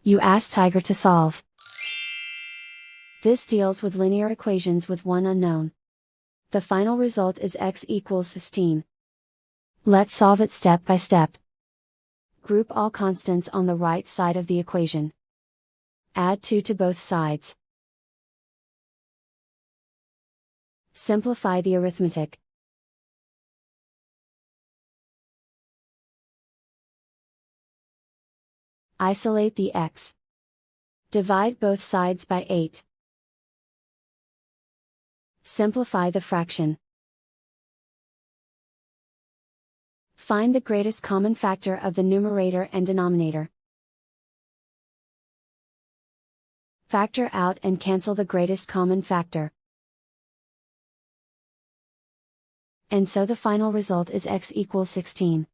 You ask Tiger to solve. This deals with linear equations with one unknown. The final result is x equals 16. Let's solve it step by step. Group all constants on the right side of the equation. Add 2 to both sides. Simplify the arithmetic. Isolate the x. Divide both sides by 8. Simplify the fraction. Find the greatest common factor of the numerator and denominator. Factor out and cancel the greatest common factor. And so the final result is x equals 16.